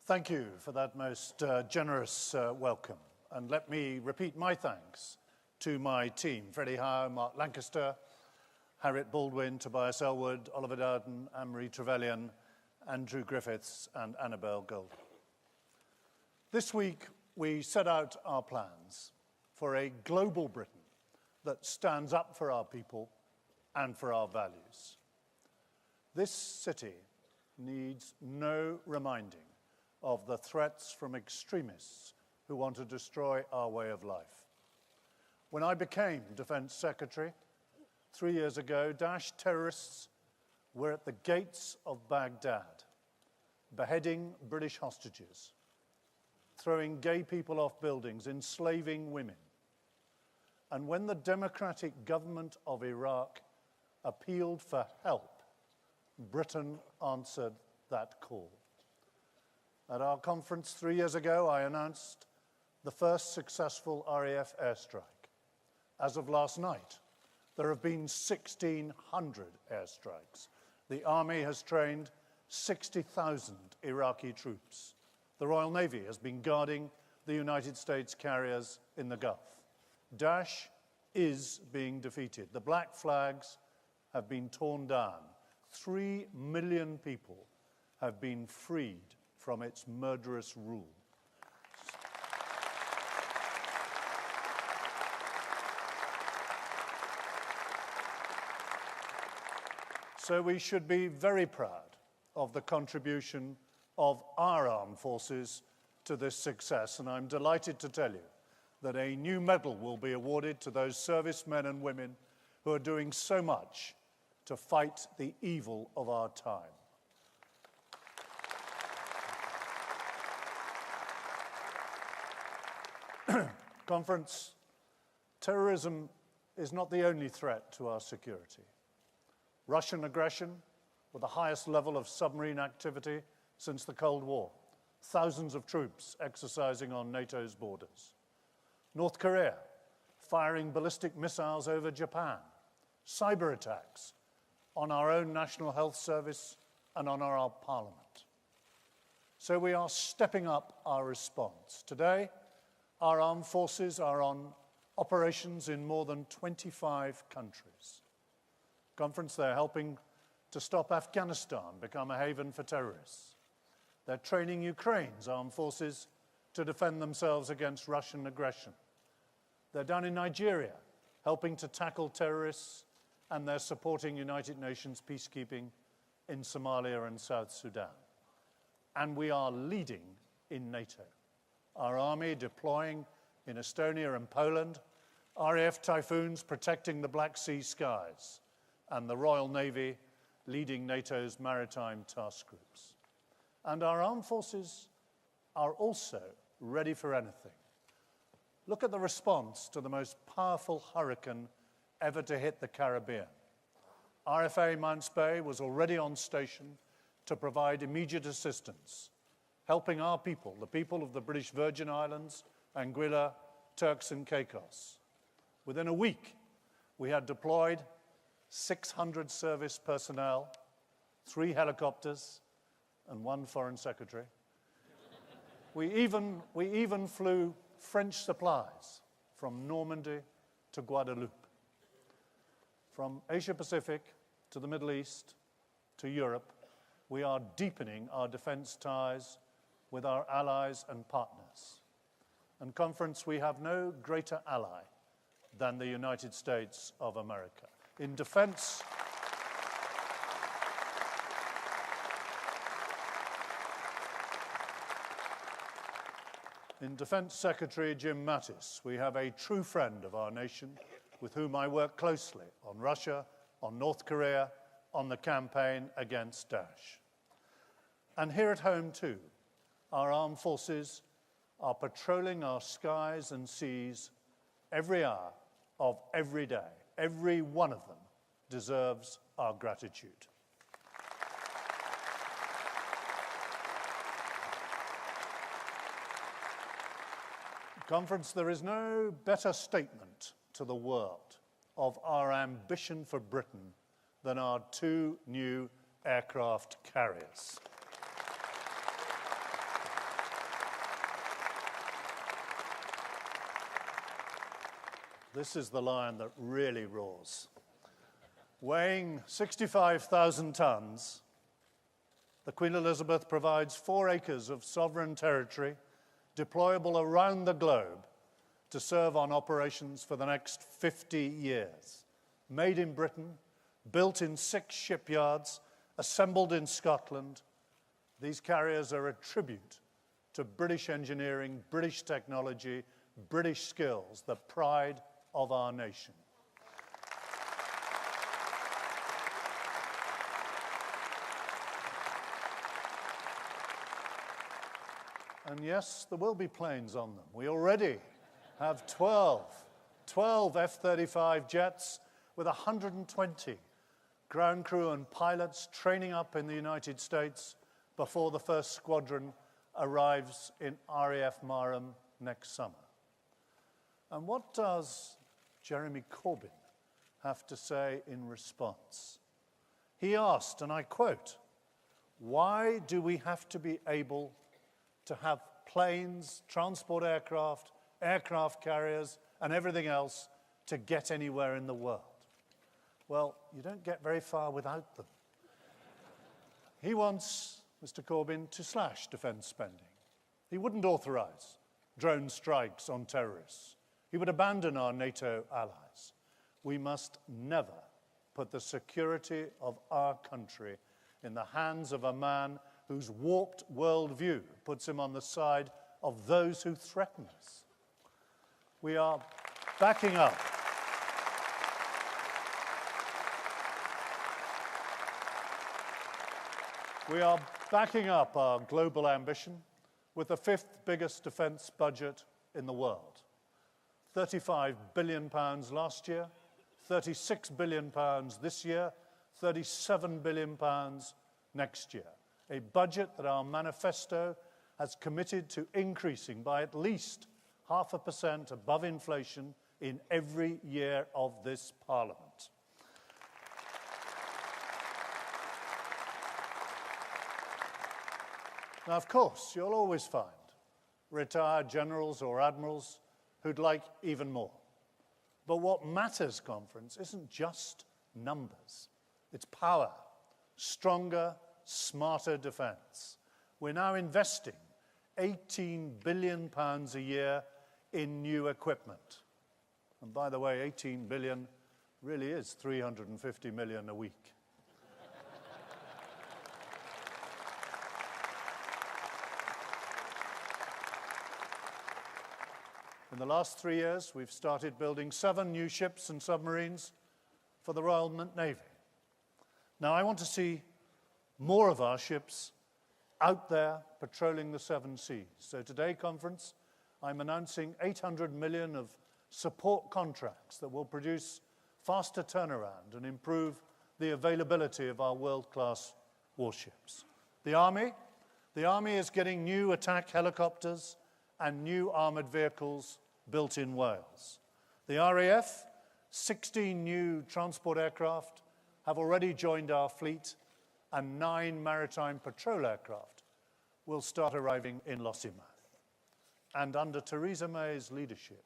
Thank you for that most generous welcome. And let me repeat my thanks to my team, Freddie Howe, Mark Lancaster, Harriet Baldwin, Tobias Elwood, Oliver Dowden, Anne-Marie Trevelyan, Andrew Griffiths, and Annabel Gold. This week, we set out our plans for a global Britain that stands up for our people and for our values. This city needs no reminding of the threats from extremists who want to destroy our way of life. When I became Defense Secretary 3 years ago, Daesh terrorists were at the gates of Baghdad, beheading British hostages, throwing gay people off buildings, enslaving women. And when the democratic government of Iraq appealed for help, Britain answered that call. At our conference 3 years ago, I announced the first successful RAF airstrike. As of last night, there have been 1,600 airstrikes. The Army has trained 60,000 Iraqi troops. The Royal Navy has been guarding the United States carriers in the Gulf. Daesh is being defeated. The black flags have been torn down. 3 million people have been freed from its murderous rule. So we should be very proud of the contribution of our armed forces to this success, and I'm delighted to tell you that a new medal will be awarded to those servicemen and women who are doing so much to fight the evil of our time. Conference, terrorism is not the only threat to our security. Russian aggression, with the highest level of submarine activity since the Cold War, thousands of troops exercising on NATO's borders. North Korea, firing ballistic missiles over Japan, cyber attacks on our own National Health Service and on our Parliament. So we are stepping up our response. Today, our armed forces are on operations in more than 25 countries. Conference, they're helping to stop Afghanistan become a haven for terrorists. They're training Ukraine's armed forces to defend themselves against Russian aggression. They're down in Nigeria, helping to tackle terrorists, and they're supporting United Nations peacekeeping in Somalia and South Sudan. And we are leading in NATO. Our army deploying in Estonia and Poland, RAF Typhoons protecting the Black Sea skies, and the Royal Navy leading NATO's maritime task groups. And our armed forces are also ready for anything. Look at the response to the most powerful hurricane ever to hit the Caribbean. RFA Mounts Bay was already on station to provide immediate assistance, helping our people, the people of the British Virgin Islands, Anguilla, Turks and Caicos. Within a week, we had deployed 600 service personnel, 3 helicopters, and 1 foreign secretary. We even flew French supplies from Normandy to Guadeloupe. From Asia Pacific to the Middle East to Europe, we are deepening our defense ties with our allies and partners. And Conference, we have no greater ally than the United States of America. In defense, Secretary Jim Mattis, we have a true friend of our nation with whom I work closely on Russia, on North Korea, on the campaign against Daesh. And here at home too, our armed forces are patrolling our skies and seas every hour of every day. Every one of them deserves our gratitude. Conference, there is no better statement to the world of our ambition for Britain than our 2 new aircraft carriers. This is the lion that really roars. Weighing 65,000 tons, the Queen Elizabeth provides 4 acres of sovereign territory deployable around the globe to serve on operations for the next 50 years. Made in Britain, built in 6 shipyards, assembled in Scotland, these carriers are a tribute to British engineering, British technology, British skills, the pride of our nation. And yes, there will be planes on them. We already have 12 F-35 jets with 120 ground crew and pilots training up in the United States before the first squadron arrives in RAF Marham next summer. And what does Jeremy Corbyn have to say in response? He asked, and I quote, "Why do we have to be able to have planes, transport aircraft, aircraft carriers, and everything else to get anywhere in the world?" Well, you don't get very far without them. He wants, Mr. Corbyn, to slash defence spending. He wouldn't authorise drone strikes on terrorists. He would abandon our NATO allies. We must never put the security of our country in the hands of a man whose warped worldview puts him on the side of those who threaten us. We are backing up. We are backing up our global ambition with the 5th biggest defence budget in the world. £35 billion last year, £36 billion this year, £37 billion next year. A budget that our manifesto has committed to increasing by at least 0.5% above inflation in every year of this Parliament. Now, of course, you'll always find retired generals or admirals who'd like even more. But what matters, Conference, isn't just numbers. It's power, stronger, smarter defence. We're now investing £18 billion a year in new equipment. And by the way, 18 billion really is 350 million a week. In the last 3 years, we've started building 7 new ships and submarines for the Royal Navy. Now, I want to see more of our ships out there patrolling the 7 seas. So today, Conference, I'm announcing 800 million of support contracts that will produce faster turnaround and improve the availability of our world-class warships. The Army is getting new attack helicopters and new armoured vehicles built in Wales. The RAF, 16 new transport aircraft have already joined our fleet, and 9 maritime patrol aircraft will start arriving in Lossiemouth. And under Theresa May's leadership,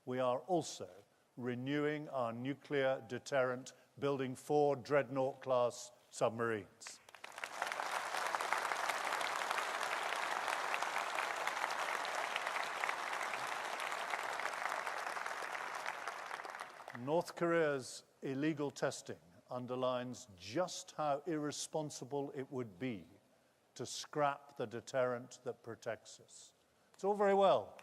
we are also renewing our nuclear deterrent, building 4 Dreadnought-class submarines. North Korea's illegal testing underlines just how irresponsible it would be to scrap the deterrent that protects us. It's all very well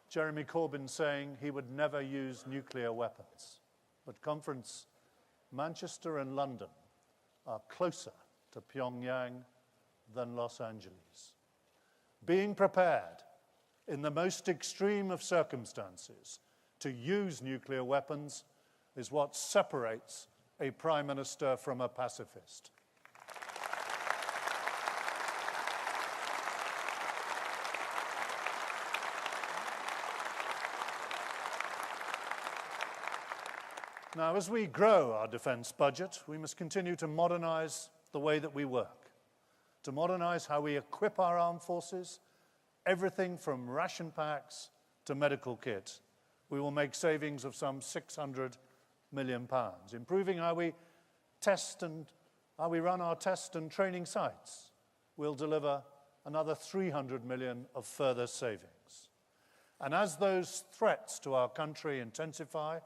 Jeremy Corbyn saying he would never use nuclear weapons. But, Conference, Manchester and London are closer to Pyongyang than Los Angeles. Being prepared in the most extreme of circumstances to use nuclear weapons is what separates a prime minister from a pacifist. Now, as we grow our defence budget, we must continue to modernise the way that we work, to modernise how we equip our armed forces, everything from ration packs to medical kit, We will make savings of some £600 million, improving how we test and how we run our test and training sites. We'll deliver another 300 million of further savings. And as those threats to our country intensify,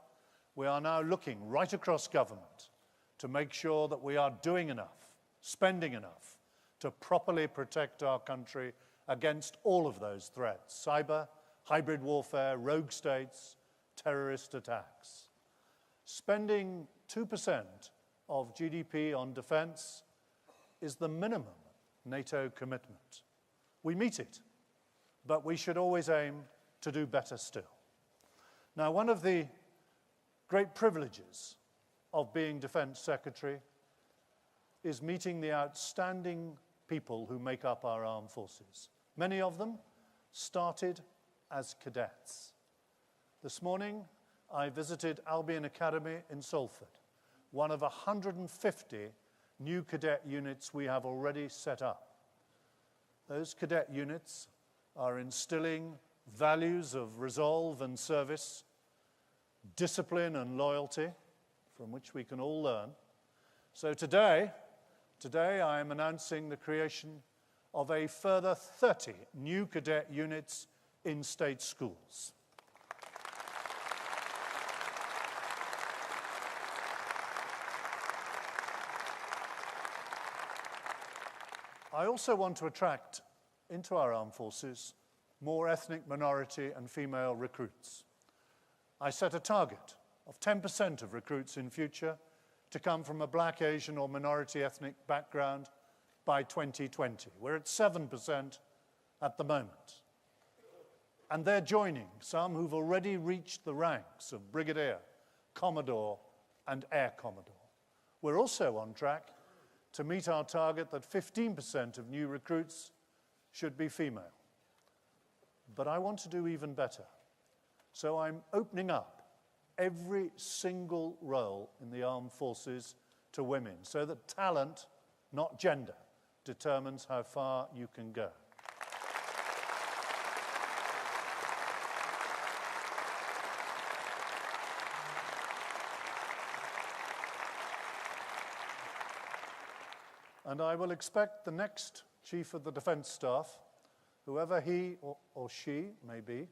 we are now looking right across government to make sure that we are doing enough, spending enough to properly protect our country against all of those threats: cyber, hybrid warfare, rogue states, terrorist attacks. Spending 2% of GDP on defence is the minimum NATO commitment. We meet it, but we should always aim to do better still. Now, one of the great privileges of being Defence Secretary is meeting the outstanding people who make up our armed forces. Many of them started as cadets. This morning, I visited Albion Academy in Salford, one of 150 new cadet units we have already set up. Those cadet units are instilling values of resolve and service, discipline and loyalty, from which we can all learn. So today I am announcing the creation of a further 30 new cadet units in state schools. I also want to attract into our armed forces more ethnic minority and female recruits. I set a target of 10% of recruits in future to come from a black, Asian or minority ethnic background by 2020. We're at 7% at the moment. And they're joining some who've already reached the ranks of Brigadier, Commodore and Air Commodore. We're also on track to meet our target that 15% of new recruits should be female. But I want to do even better. So I'm opening up every single role in the armed forces to women, so that talent, not gender, determines how far you can go. And I will expect the next Chief of the Defence Staff, whoever he or she may be,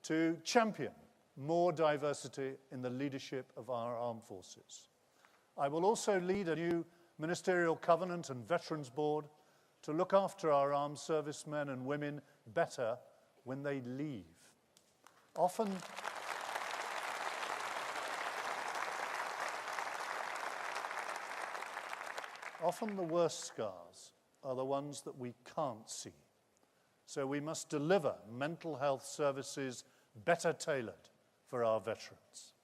to champion more diversity in the leadership of our armed forces. I will also lead a new Ministerial Covenant and Veterans Board to look after our armed servicemen and women better when they leave. Often the worst scars are the ones that we can't see. So we must deliver mental health services better tailored for our veterans.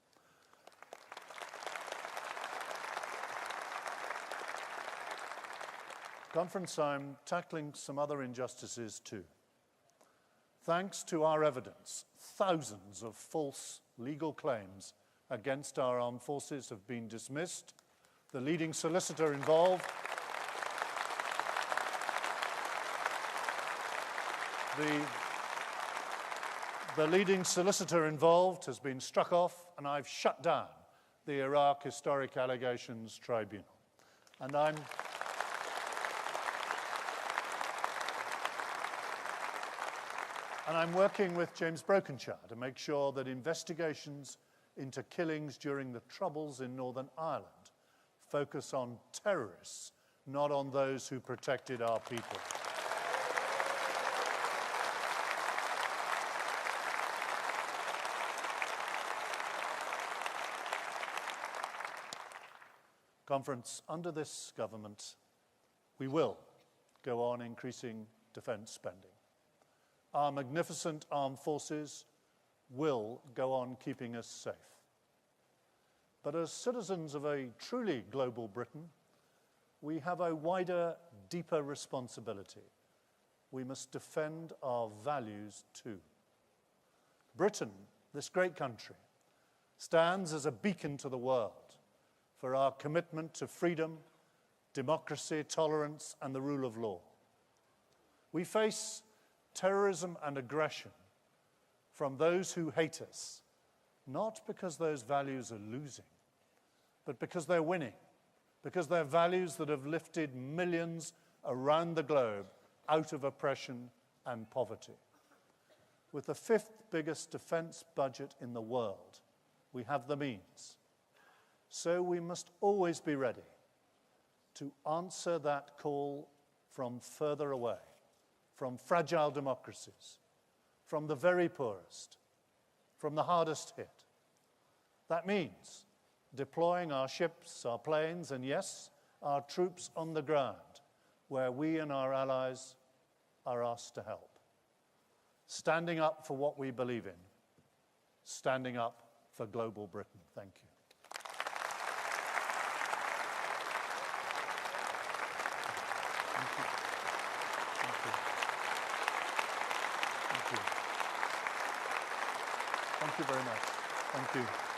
Conference, I'm tackling some other injustices too. Thanks to our evidence, thousands of false legal claims against our armed forces have been dismissed. The leading solicitor involved The leading solicitor involved has been struck off, and I've shut down the Iraq Historic Allegations Tribunal. And I'm working with James Brokenshire to make sure that investigations into killings during the Troubles in Northern Ireland focus on terrorists, not on those who protected our people. Conference, under this government, we will go on increasing defence spending. Our magnificent armed forces will go on keeping us safe. But as citizens of a truly global Britain, we have a wider, deeper responsibility. We must defend our values too. Britain, this great country, stands as a beacon to the world for our commitment to freedom, democracy, tolerance, and the rule of law. We face terrorism and aggression from those who hate us not because those values are losing, but because they're winning, because they're values that have lifted millions around the globe out of oppression and poverty. With the fifth biggest defense budget in the world, we have the means. So we must always be ready to answer that call from further away, from fragile democracies, from the very poorest, from the hardest hit. That means deploying our ships, our planes, and yes, our troops on the ground, where we and our allies are asked to help. Standing up for what we believe in, standing up for global Britain. Thank you. Thank you. Thank you. Thank you. Thank you very much. Thank you.